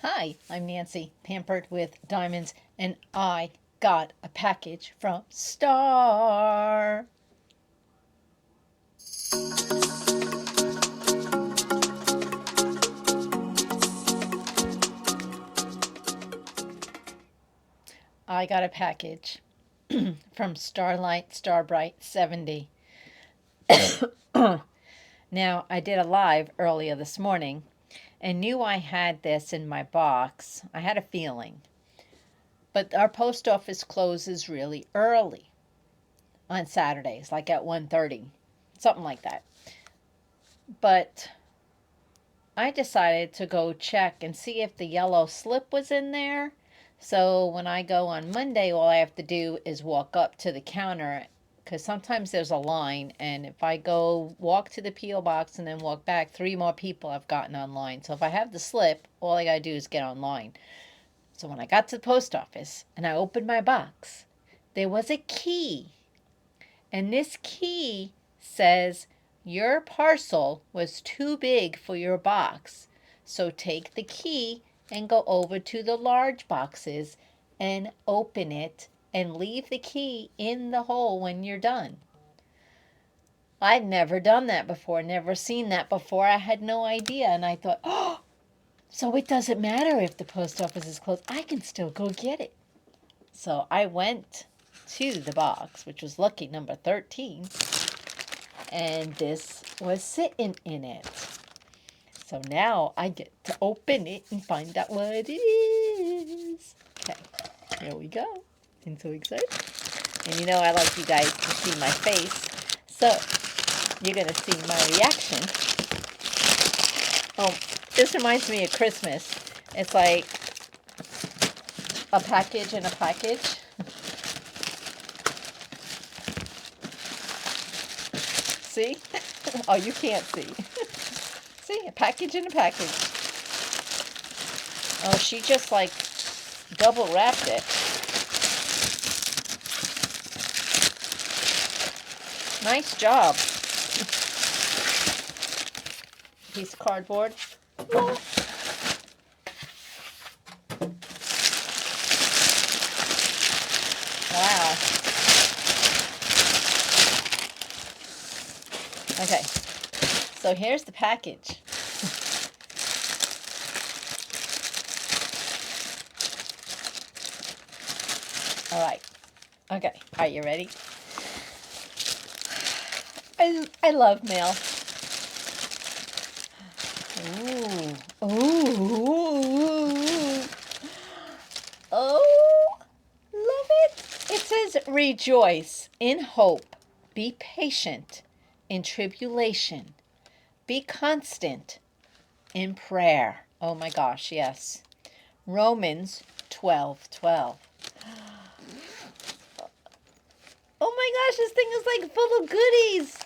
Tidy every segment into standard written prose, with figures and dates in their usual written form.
Hi, I'm Nancy, pampered with diamonds, and I got a package from Star. I got a package from Starlight Starbright 70. Now, I did a live earlier this morning and knew I had this in my box. I had a feeling. But our post office closes really early on Saturdays, like at 1:30, something like that. But I decided to go check and see if the yellow slip was in there. So when I go on Monday, all I have to do is walk up to the counter, because sometimes there's a line, and if I go walk to the P.O. box and then walk back, 3 more people have gotten online. So if I have the slip, all I gotta do is get online. So when I got to the post office and I opened my box, there was a key. And this key says, your parcel was too big for your box. So take the key and go over to the large boxes and open it and leave the key in the hole when you're done. I'd never done that before, never seen that before. I had no idea. And I thought, oh, so it doesn't matter if the post office is closed. I can still go get it. So I went to the box, which was lucky number 13, and this was sitting in it. So now I get to open it and find out what it is. Okay, here we go. I'm so excited. And you know I like you guys to see my face, so you're going to see my reaction. Oh, this reminds me of Christmas. It's like a package in a package. See? Oh, you can't see. See, a package in a package. Oh, she just like double wrapped it. Nice job. Piece of cardboard. Wow. Okay, so here's the package. All right. Okay, are you ready? I love mail. Ooh. Ooh. Oh, love it. It says, rejoice in hope. Be patient in tribulation. Be constant in prayer. Oh my gosh, yes. Romans 12:12. Oh my gosh, this thing is like full of goodies.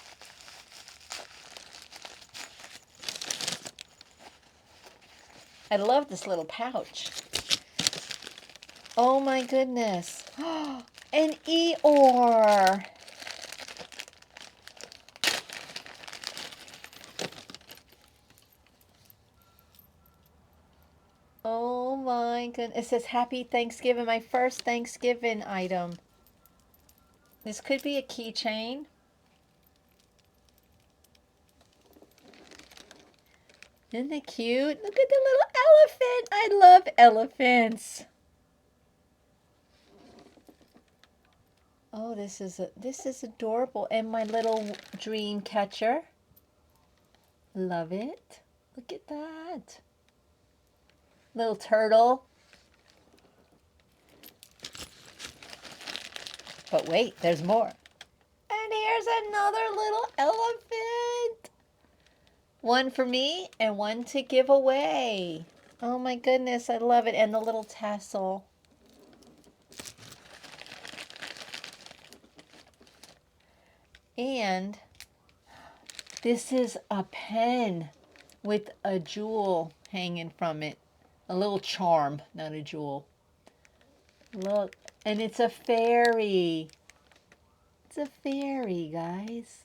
I love this little pouch. Oh my goodness. An Eeyore. Oh my goodness. It says Happy Thanksgiving, my first Thanksgiving item. This could be a keychain. Isn't it cute? Look at the little elephant. I love elephants. Oh, this is adorable. And my little dream catcher. Love it. Look at that. Little turtle. But wait, there's more. And here's another little elephant. One for me and one to give away. Oh my goodness, I love it. And the little tassel. And this is a pen with a jewel hanging from it. A little charm, not a jewel. Look, and it's a fairy. It's a fairy, guys.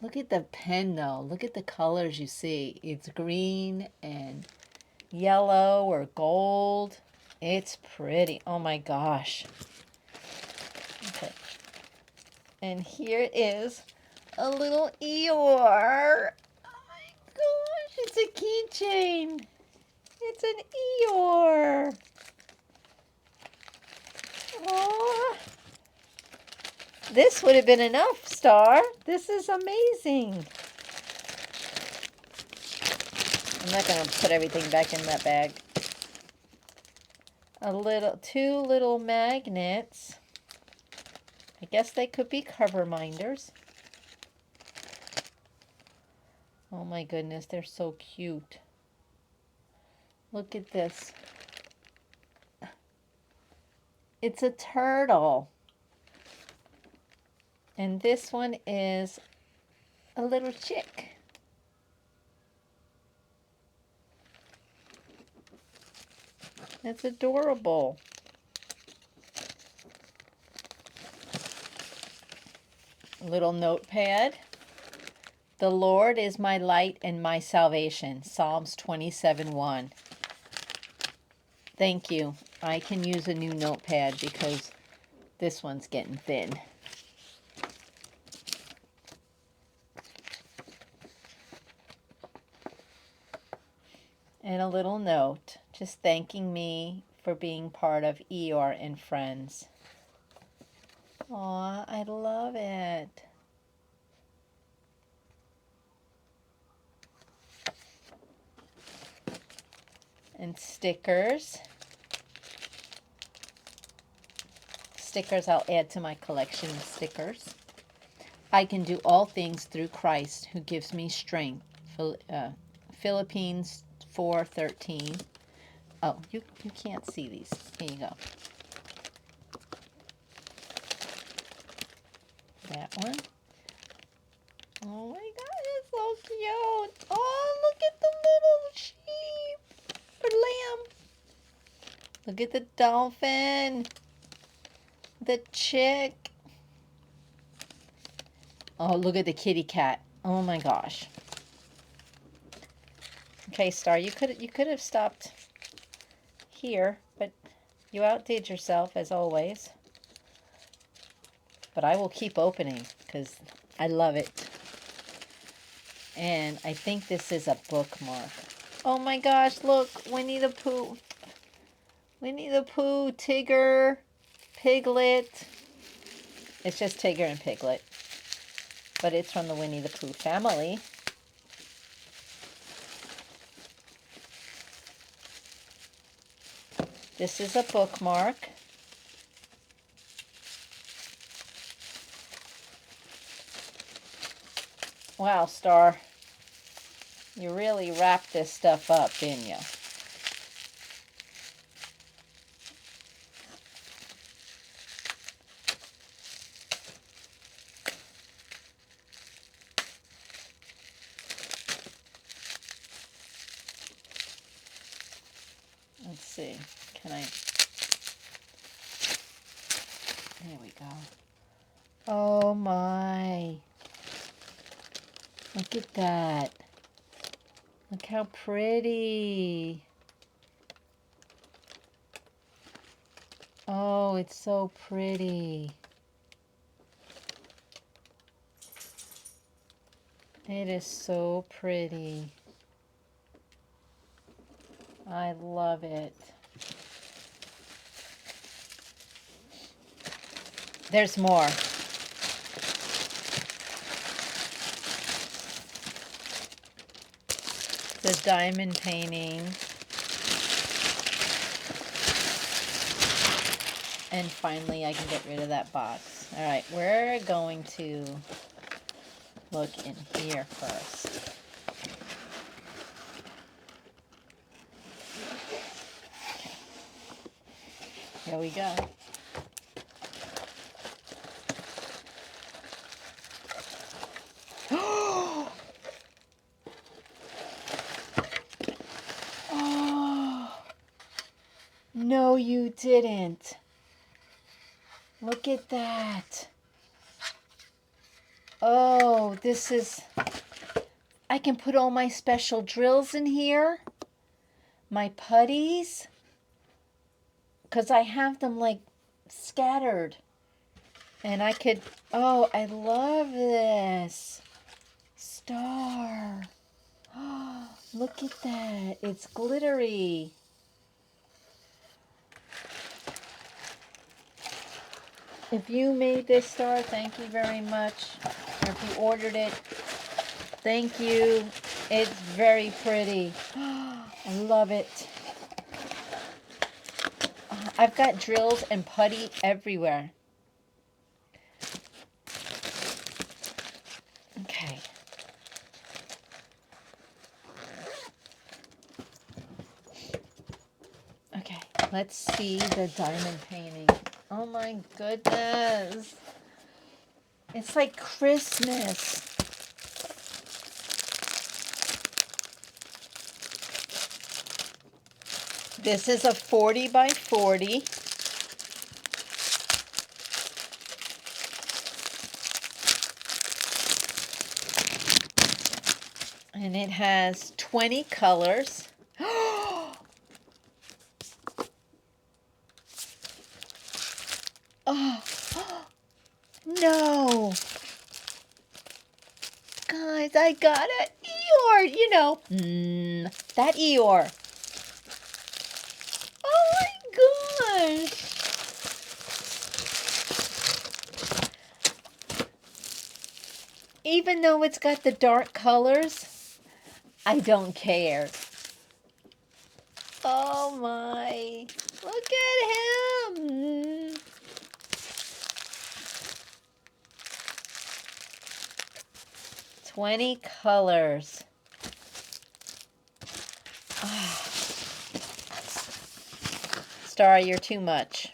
Look at the pen, though. Look at the colors you see. It's green and yellow or gold. It's pretty. Oh my gosh. Okay. And here it is, a little Eeyore. Oh my gosh, it's a keychain. It's an Eeyore. Oh, this would have been enough, Star. This is amazing. I'm not going to put everything back in that bag. Two little magnets. I guess they could be cover minders. Oh my goodness, they're so cute. Look at this. It's a turtle. And this one is a little chick. That's adorable. A little notepad. The Lord is my light and my salvation. Psalms 27:1. Thank you. I can use a new notepad because this one's getting thin. And a little note, just thanking me for being part of Eeyore and Friends. Aw, I love it. And stickers. Stickers I'll add to my collection of stickers. I can do all things through Christ who gives me strength. Philippines 4:13. Oh, you can't see these. Here you go. That one. Oh my God, it's so cute. Oh, look at the little sheep or lamb. Look at the dolphin. The chick. Oh, look at the kitty cat. Oh my gosh. Okay, Star, you could have stopped here, but you outdid yourself as always. But I will keep opening because I love it. And I think this is a bookmark. Oh my gosh, look, Winnie the Pooh. Winnie the Pooh, Tigger, Piglet. It's just Tigger and Piglet. But it's from the Winnie the Pooh family. This is a bookmark. Wow, Star. You really wrapped this stuff up, didn't you? Let's see. Can I? There we go. Oh my. Look at that. Look how pretty. Oh, it's so pretty. It is so pretty. I love it. There's more. The diamond painting. And finally, I can get rid of that box. All right, we're going to look in here first. Here we go. Oh, no, you didn't. Look at that. Oh, this is... I can put all my special drills in here. my putties, because I have them like scattered. And I could, oh, I love this. Star. Oh, look at that. It's glittery. If you made this star, thank you very much. Or if you ordered it, thank you. It's very pretty. I love it. I've got drills and putty everywhere. Okay. Okay, let's see the diamond painting. Oh my goodness. It's like Christmas. This is a 40 by 40. And it has 20 colors. Oh, no. Guys, I got an Eeyore, you know. That Eeyore. Oh my gosh. Even though it's got the dark colors, I don't care. Oh my. Look at him. 20 colors. Oh. Star, you're too much.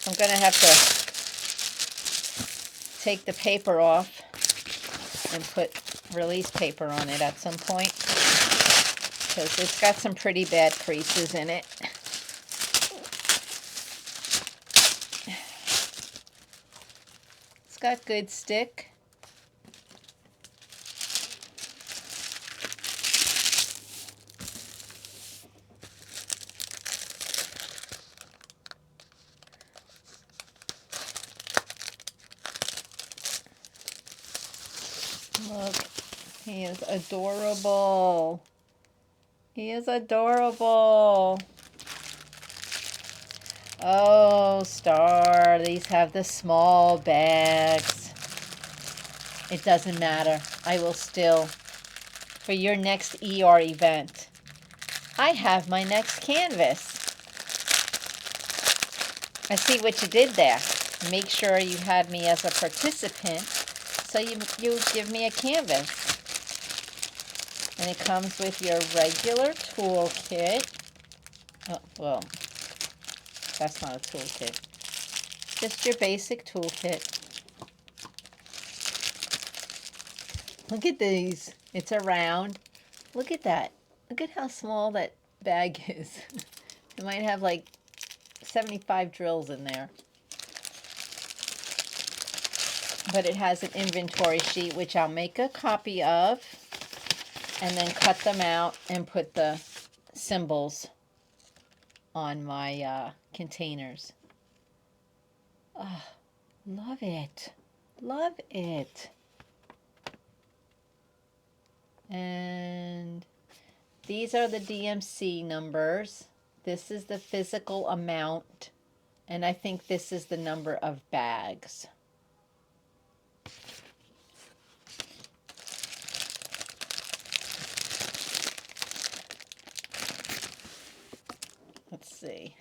I'm going to have to take the paper off and put release paper on it at some point, because it's got some pretty bad creases in it. It's got good stick. Look, he is adorable. He is adorable. Oh, Star, these have the small bags. It doesn't matter. I will still, for your next Eeyore event, I have my next canvas. I see what you did there. Make sure you had me as a participant, so you give me a canvas. And it comes with your regular toolkit. Oh, well, that's not a toolkit. Just your basic toolkit. Look at these. It's a round. Look at that. Look at how small that bag is. It might have like 75 drills in there. But it has an inventory sheet, which I'll make a copy of, and then cut them out and put the symbols on my containers. Oh, love it. Love it. And these are the DMC numbers. This is the physical amount. And I think this is the number of bags. Let's see.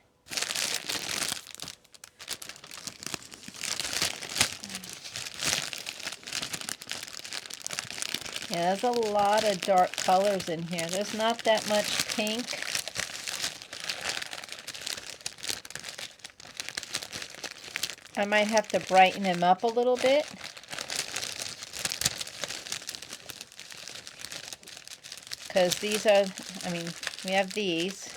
Yeah, there's a lot of dark colors in here. There's not that much pink. I might have to brighten them up a little bit. because these are, I mean, we have these.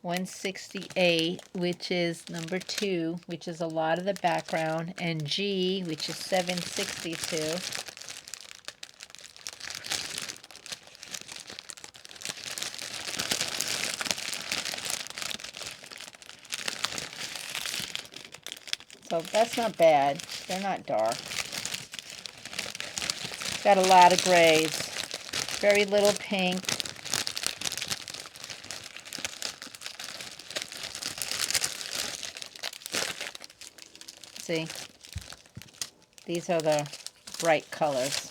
168, which is number 2, which is a lot of the background, and G, which is 762. So that's not bad. They're not dark. Got a lot of grays. Very little pink. See? These are the bright colors.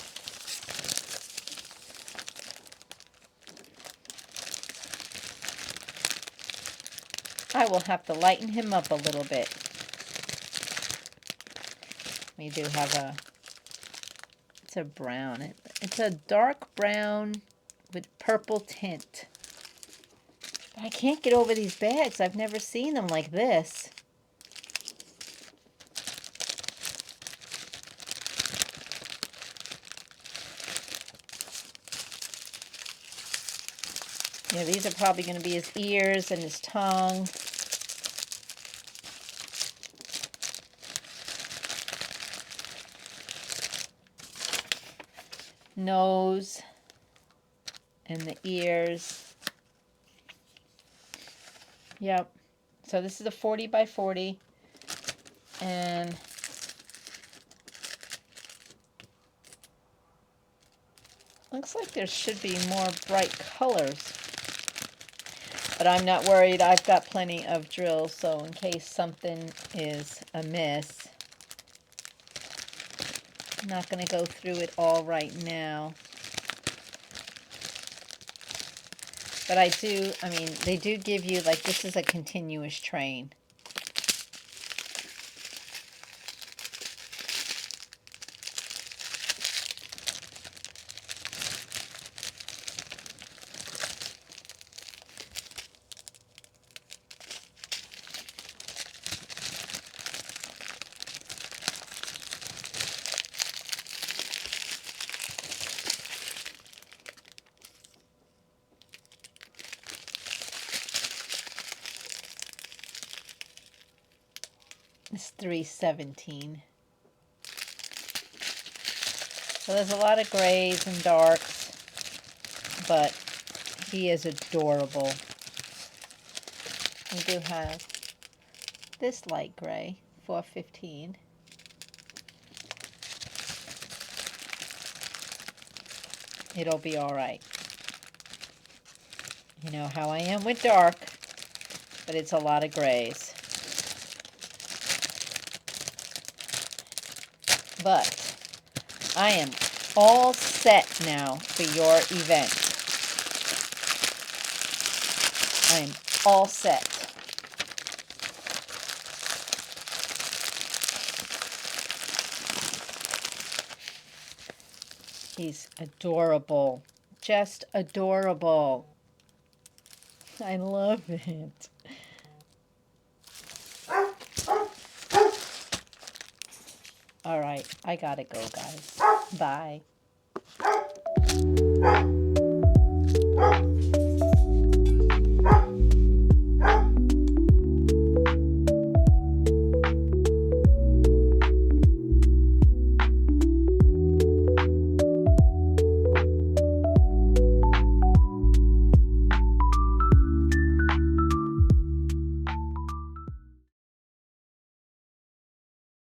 I will have to lighten him up a little bit. We do have a, it's a brown. It's a dark brown with purple tint. But I can't get over these bags. I've never seen them like this. Yeah, these are probably going to be his ears and his tongue. Nose and the ears. Yep. So this is a 40 by 40. And looks like there should be more bright colors. But I'm not worried. I've got plenty of drills, so in case something is amiss, I'm not going to go through it all right now. But I mean, they do give you, like, this is a continuous train. It's 317. So there's a lot of grays and darks, but he is adorable. We do have this light gray, 415. It'll be all right. You know how I am with dark, but it's a lot of grays. But I am all set now for your event. I'm all set. He's adorable. Just adorable. I love it. All right, I gotta go, guys. Bye.